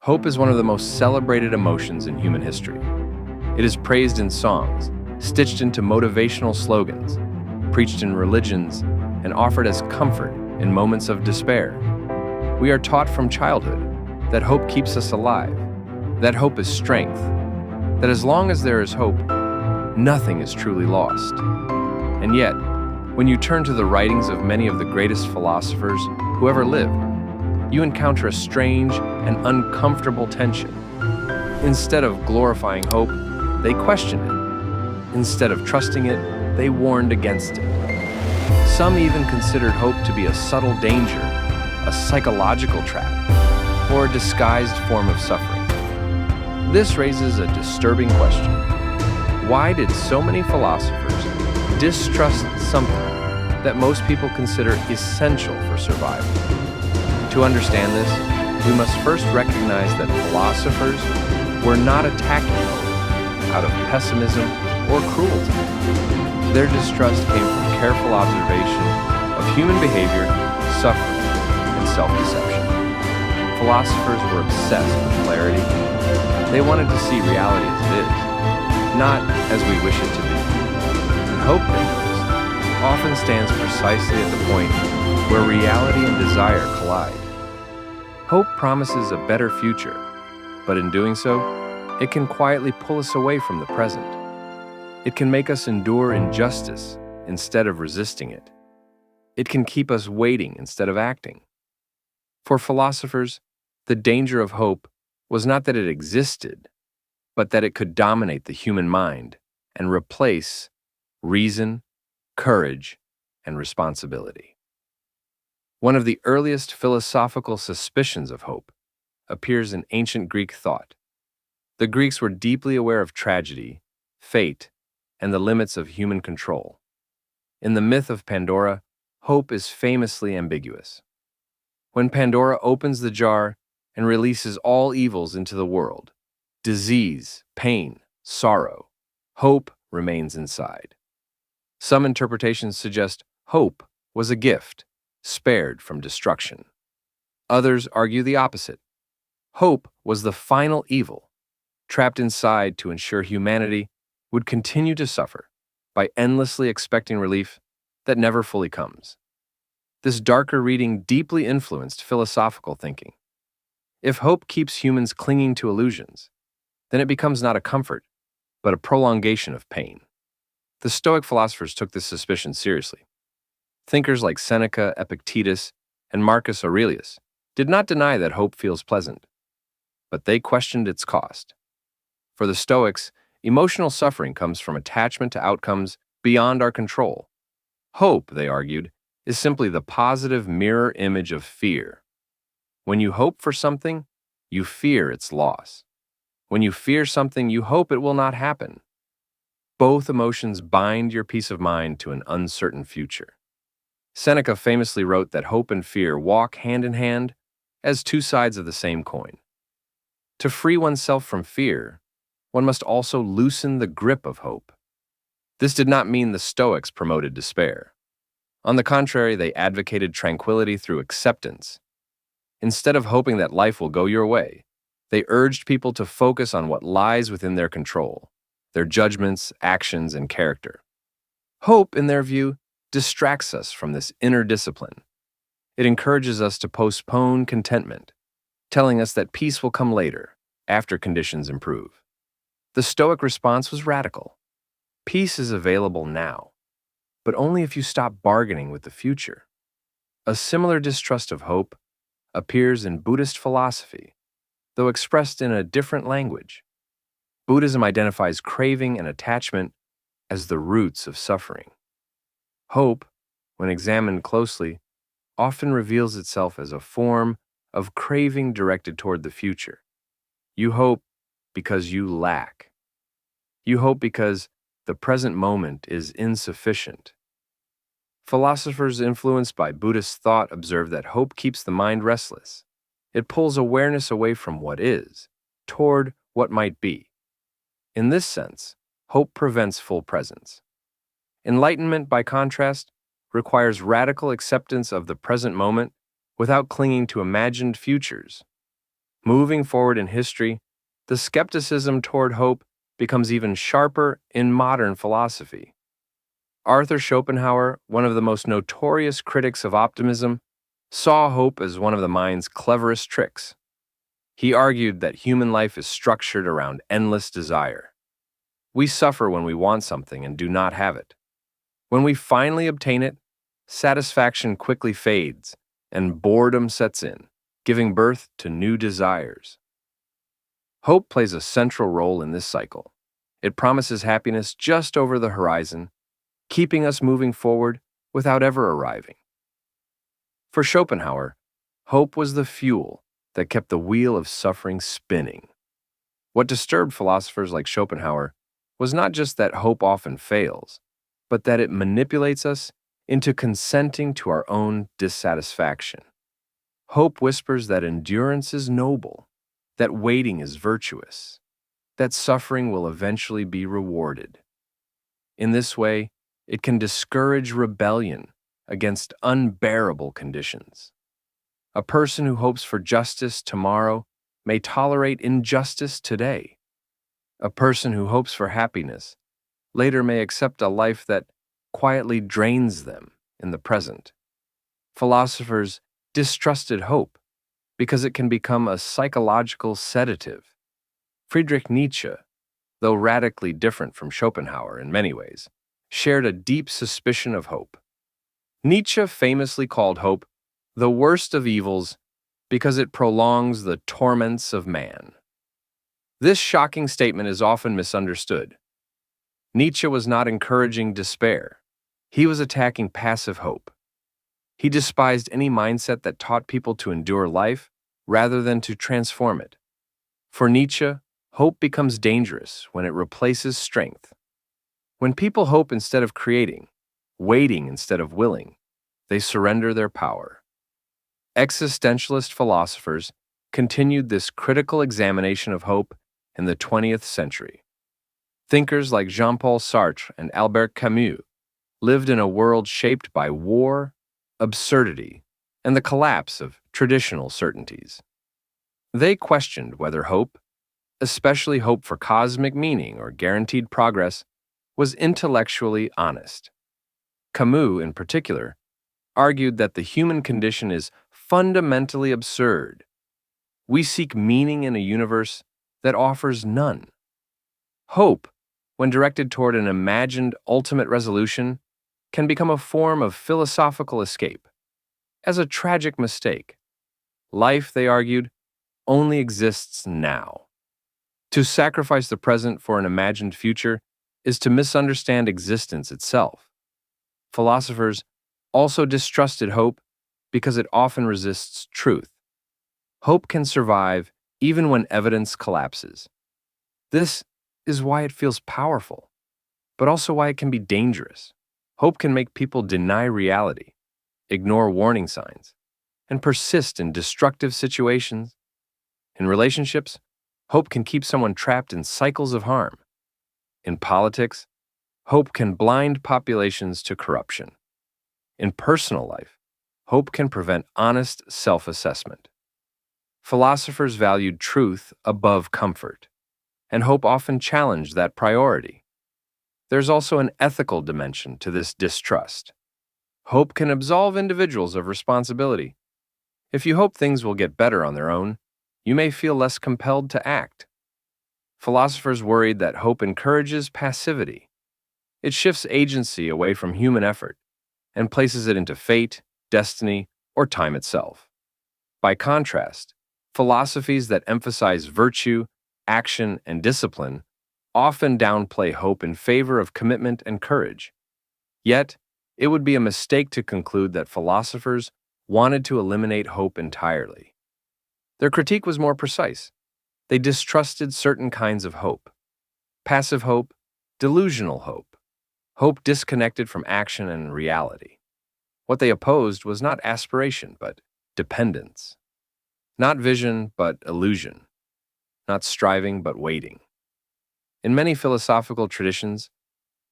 Hope is one of the most celebrated emotions in human history. It is praised in songs, stitched into motivational slogans, preached in religions, and offered as comfort in moments of despair. We are taught from childhood that hope keeps us alive, that hope is strength, that as long as there is hope, nothing is truly lost. And yet, when you turn to the writings of many of the greatest philosophers who ever lived, you encounter a strange and uncomfortable tension. Instead of glorifying hope, they questioned it. Instead of trusting it, they warned against it. Some even considered hope to be a subtle danger, a psychological trap, or a disguised form of suffering. This raises a disturbing question. Why did so many philosophers distrust something that most people consider essential for survival? To understand this, we must first recognize that philosophers were not attacking hope out of pessimism or cruelty. Their distrust came from careful observation of human behavior, suffering, and self-deception. Philosophers were obsessed with clarity. They wanted to see reality as it is, not as we wish it to be. And hope, they noticed, often stands precisely at the point where reality and desire collide. Hope promises a better future, but in doing so, it can quietly pull us away from the present. It can make us endure injustice instead of resisting it. It can keep us waiting instead of acting. For philosophers, the danger of hope was not that it existed, but that it could dominate the human mind and replace reason, courage, and responsibility. One of the earliest philosophical suspicions of hope appears in ancient Greek thought. The Greeks were deeply aware of tragedy, fate, and the limits of human control. In the myth of Pandora, hope is famously ambiguous. When Pandora opens the jar and releases all evils into the world, disease, pain, sorrow, hope remains inside. Some interpretations suggest hope was a gift, spared from destruction. Others argue the opposite. Hope was the final evil, trapped inside to ensure humanity would continue to suffer by endlessly expecting relief that never fully comes. This darker reading deeply influenced philosophical thinking. If hope keeps humans clinging to illusions, then it becomes not a comfort, but a prolongation of pain. The Stoic philosophers took this suspicion seriously. Thinkers like Seneca, Epictetus, and Marcus Aurelius did not deny that hope feels pleasant, but they questioned its cost. For the Stoics, emotional suffering comes from attachment to outcomes beyond our control. Hope, they argued, is simply the positive mirror image of fear. When you hope for something, you fear its loss. When you fear something, you hope it will not happen. Both emotions bind your peace of mind to an uncertain future. Seneca famously wrote that hope and fear walk hand in hand as two sides of the same coin. To free oneself from fear, one must also loosen the grip of hope. This did not mean the Stoics promoted despair. On the contrary, they advocated tranquility through acceptance. Instead of hoping that life will go your way, they urged people to focus on what lies within their control, their judgments, actions, and character. Hope, in their view, distracts us from this inner discipline. It encourages us to postpone contentment, telling us that peace will come later, after conditions improve. The Stoic response was radical. Peace is available now, but only if you stop bargaining with the future. A similar distrust of hope appears in Buddhist philosophy, though expressed in a different language. Buddhism identifies craving and attachment as the roots of suffering. Hope, when examined closely, often reveals itself as a form of craving directed toward the future. You hope because you lack. You hope because the present moment is insufficient. Philosophers influenced by Buddhist thought observe that hope keeps the mind restless. It pulls awareness away from what is, toward what might be. In this sense, hope prevents full presence. Enlightenment, by contrast, requires radical acceptance of the present moment without clinging to imagined futures. Moving forward in history, the skepticism toward hope becomes even sharper in modern philosophy. Arthur Schopenhauer, one of the most notorious critics of optimism, saw hope as one of the mind's cleverest tricks. He argued that human life is structured around endless desire. We suffer when we want something and do not have it. When we finally obtain it, satisfaction quickly fades and boredom sets in, giving birth to new desires. Hope plays a central role in this cycle. It promises happiness just over the horizon, keeping us moving forward without ever arriving. For Schopenhauer, hope was the fuel that kept the wheel of suffering spinning. What disturbed philosophers like Schopenhauer was not just that hope often fails, but that it manipulates us into consenting to our own dissatisfaction. Hope whispers that endurance is noble, that waiting is virtuous, that suffering will eventually be rewarded. In this way, it can discourage rebellion against unbearable conditions. A person who hopes for justice tomorrow may tolerate injustice today. A person who hopes for happiness later may accept a life that quietly drains them in the present. Philosophers distrusted hope because it can become a psychological sedative. Friedrich Nietzsche, though radically different from Schopenhauer in many ways, shared a deep suspicion of hope. Nietzsche famously called hope the worst of evils because it prolongs the torments of man. This shocking statement is often misunderstood. Nietzsche was not encouraging despair. He was attacking passive hope. He despised any mindset that taught people to endure life rather than to transform it. For Nietzsche, hope becomes dangerous when it replaces strength. When people hope instead of creating, waiting instead of willing, they surrender their power. Existentialist philosophers continued this critical examination of hope in the 20th century. Thinkers like Jean-Paul Sartre and Albert Camus lived in a world shaped by war, absurdity, and the collapse of traditional certainties. They questioned whether hope, especially hope for cosmic meaning or guaranteed progress, was intellectually honest. Camus, in particular, argued that the human condition is fundamentally absurd. We seek meaning in a universe that offers none. Hope, when directed toward an imagined ultimate resolution, can become a form of philosophical escape. As a tragic mistake, life, they argued, only exists now. To sacrifice the present for an imagined future is to misunderstand existence itself. Philosophers also distrusted hope because it often resists truth. Hope can survive even when evidence collapses. This is why it feels powerful, but also why it can be dangerous. Hope can make people deny reality, ignore warning signs, and persist in destructive situations. In relationships, hope can keep someone trapped in cycles of harm. In politics, hope can blind populations to corruption. In personal life, hope can prevent honest self-assessment. Philosophers valued truth above comfort, and hope often challenged that priority. There's also an ethical dimension to this distrust. Hope can absolve individuals of responsibility. If you hope things will get better on their own, you may feel less compelled to act. Philosophers worried that hope encourages passivity. It shifts agency away from human effort and places it into fate, destiny, or time itself. By contrast, philosophies that emphasize virtue, action, and discipline often downplay hope in favor of commitment and courage. Yet, it would be a mistake to conclude that philosophers wanted to eliminate hope entirely. Their critique was more precise. They distrusted certain kinds of hope: passive hope, delusional hope, hope disconnected from action and reality. What they opposed was not aspiration, but dependence. Not vision, but illusion. Not striving, but waiting. In many philosophical traditions,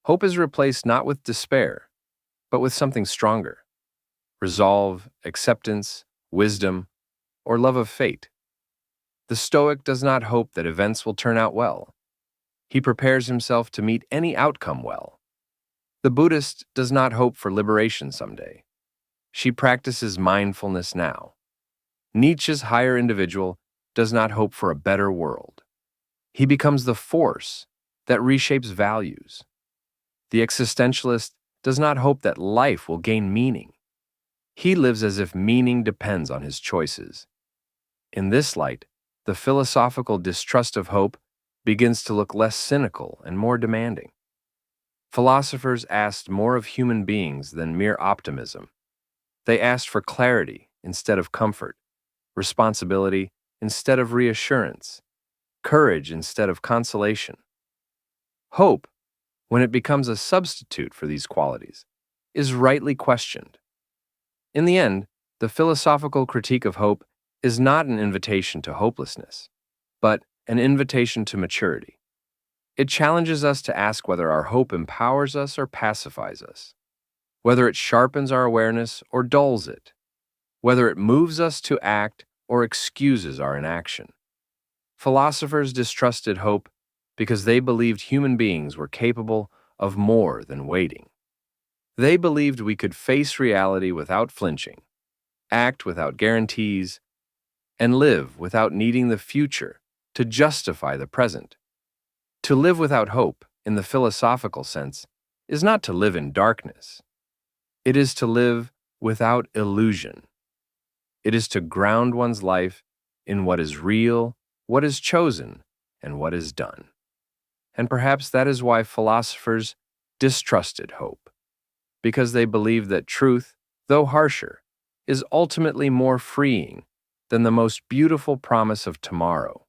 hope is replaced not with despair, but with something stronger: resolve, acceptance, wisdom, or love of fate. The Stoic does not hope that events will turn out well. He prepares himself to meet any outcome well. The Buddhist does not hope for liberation someday. She practices mindfulness now. Nietzsche's higher individual does not hope for a better world. He becomes the force that reshapes values. The existentialist does not hope that life will gain meaning. He lives as if meaning depends on his choices. In this light, the philosophical distrust of hope begins to look less cynical and more demanding. Philosophers asked more of human beings than mere optimism. They asked for clarity instead of comfort, responsibility instead of reassurance, courage instead of consolation. Hope, when it becomes a substitute for these qualities, is rightly questioned. In the end, the philosophical critique of hope is not an invitation to hopelessness, but an invitation to maturity. It challenges us to ask whether our hope empowers us or pacifies us, whether it sharpens our awareness or dulls it, whether it moves us to act or excuses our inaction. Philosophers distrusted hope because they believed human beings were capable of more than waiting. They believed we could face reality without flinching, act without guarantees, and live without needing the future to justify the present. To live without hope, in the philosophical sense, is not to live in darkness. It is to live without illusion. It is to ground one's life in what is real, what is chosen, and what is done. And perhaps that is why philosophers distrusted hope, because they believed that truth, though harsher, is ultimately more freeing than the most beautiful promise of tomorrow.